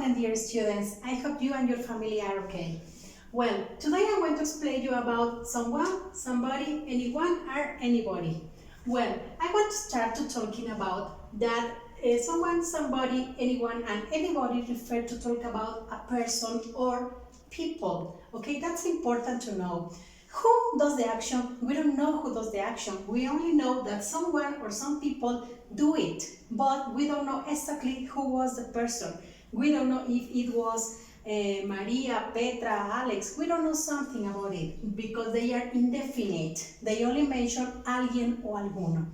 welcome dear students. I hope you and your family are okay. Well, today I'm going to explain you about someone, somebody, anyone, or anybody. Well, I want to start to talking about that someone, somebody, anyone, and anybody refer to talk about a person or people. Okay, that's important to know. Who does the action? We don't know who does the action. We only know that someone or some people do it, but we don't know exactly who was the person. We don't know if it was Maria, Petra, Alex. We don't know something about it because they are indefinite. They only mention alguien o alguno.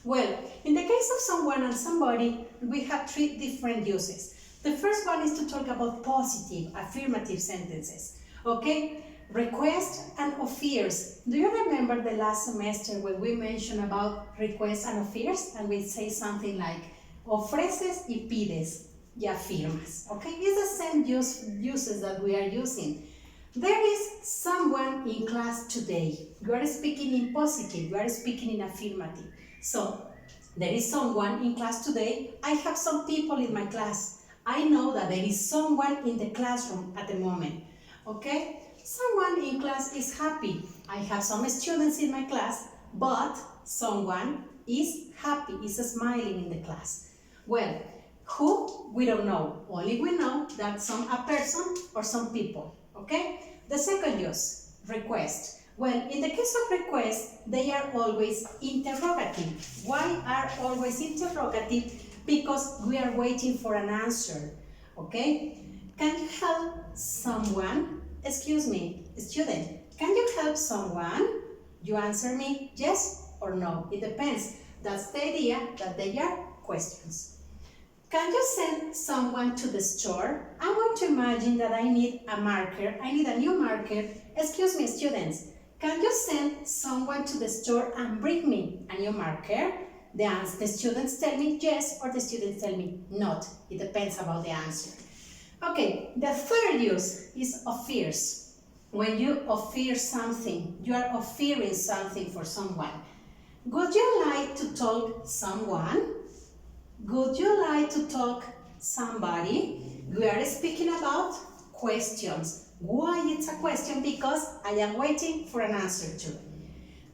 Well, in the case of someone and somebody, we have three different uses. The first one is to talk about positive, affirmative sentences. Okay? Request and offers. Do you remember the last semester when we mentioned about requests and offers? And we say something like ofreces y pides y afirmas. Okay, it's the same uses that we are using. There is someone in class today. You are speaking in positive, you are speaking in affirmative. So, there is someone in class today. I have some people in my class. I know that there is someone in the classroom at the moment. Okay? Someone in class is happy. I have some students in my class, but someone is happy, is smiling in the class. Well, who? We don't know. Only we know that a person or some people. Okay? The second use, request. Well, in the case of request, they are always interrogative. Why are always interrogative? Because we are waiting for an answer. Okay? Can you help someone? Excuse me, student, can you help someone? You answer me yes or no. It depends. That's the idea that they are questions. Can you send someone to the store? I want to imagine that I need a marker. I need a new marker. Excuse me, students. Can you send someone to the store and bring me a new marker? The students tell me yes or the students tell me not. It depends about the answer. Okay, the third use is offers. When you offer something, you are offering something for someone. Would you like to talk someone? Would you like to talk somebody? We are speaking about questions. Why it's a question? Because I am waiting for an answer to.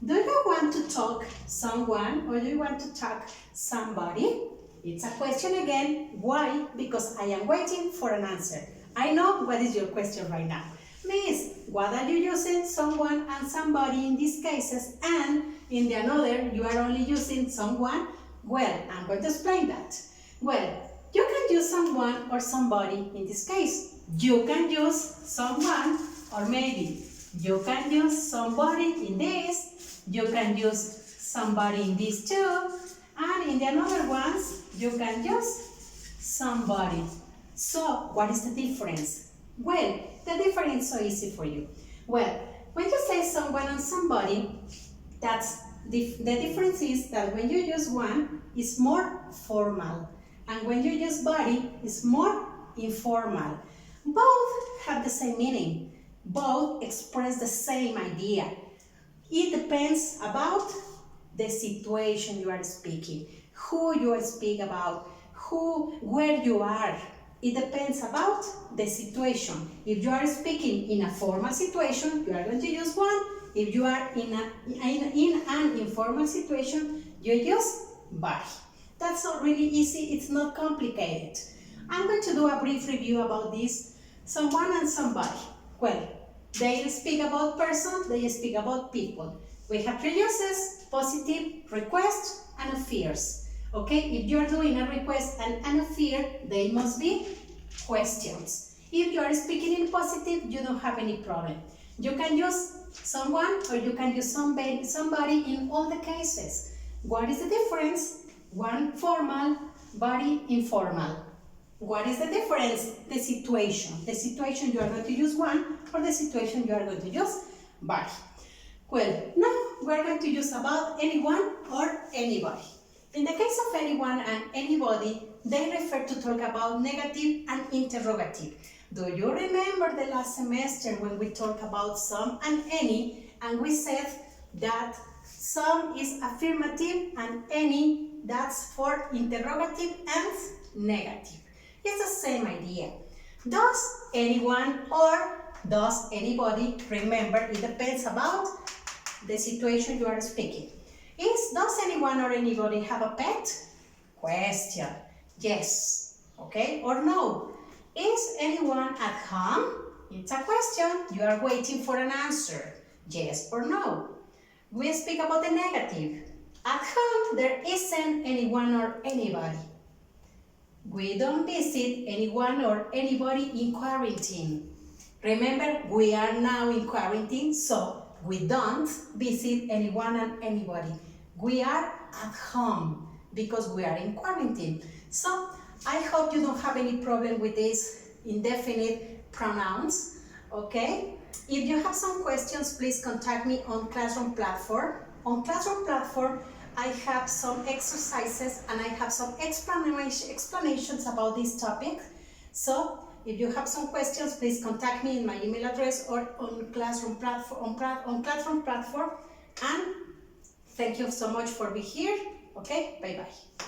Do you want to talk someone or do you want to talk somebody? It's a question again. Why? Because I am waiting for an answer. I know what is your question right now. Miss, what are you using someone and somebody in these cases, and in the another you are only using someone? Well, I'm going to explain that. Well, you can use someone or somebody in this case. You can use someone or maybe you can use somebody in this. You can use somebody in this too. And in the other ones, you can use somebody. So, what is the difference? Well, the difference is so easy for you. Well, when you say someone and somebody, the difference is that when you use one, it's more formal. And when you use body, it's more informal. Both have the same meaning. Both express the same idea. It depends about the situation you are speaking, who you speak about, where you are. It depends about the situation. If you are speaking in a formal situation, you are going to use one. If you are in an informal situation, you use body. That's all really easy. It's not complicated. I'm going to do a brief review about this. Someone and somebody. Well, they speak about person, they speak about people. We have three uses: positive, request, and offers. Okay, if you are doing a request and an offer, they must be questions. If you are speaking in positive, you don't have any problem. You can use someone or you can use somebody in all the cases. What is the difference? One formal, body informal. What is the difference? The situation. The situation you are going to use one, or the situation you are going to use body. Well, now we are going to use about anyone or anybody. In the case of anyone and anybody, they refer to talk about negative and interrogative. Do you remember the last semester when we talked about some and any, and we said that some is affirmative and any, that's for interrogative and negative. It's the same idea. Does anyone or does anybody? Remember, it depends about the situation you are speaking. Does anyone or anybody have a pet? Question. Yes. Okay, or no. Is anyone at home? It's a question. You are waiting for an answer. Yes or no. We speak about the negative. At home, there isn't anyone or anybody. We don't visit anyone or anybody in quarantine. Remember, we are now in quarantine, so we don't visit anyone and anybody. We are at home because we are in quarantine. So I hope you don't have any problem with these indefinite pronouns, okay? If you have some questions, please contact me on Classroom platform. On Classroom platform, I have some exercises and I have some explanations about this topic. So if you have some questions, please contact me in my email address or on Classroom platform. And thank you so much for being here. Okay, bye bye.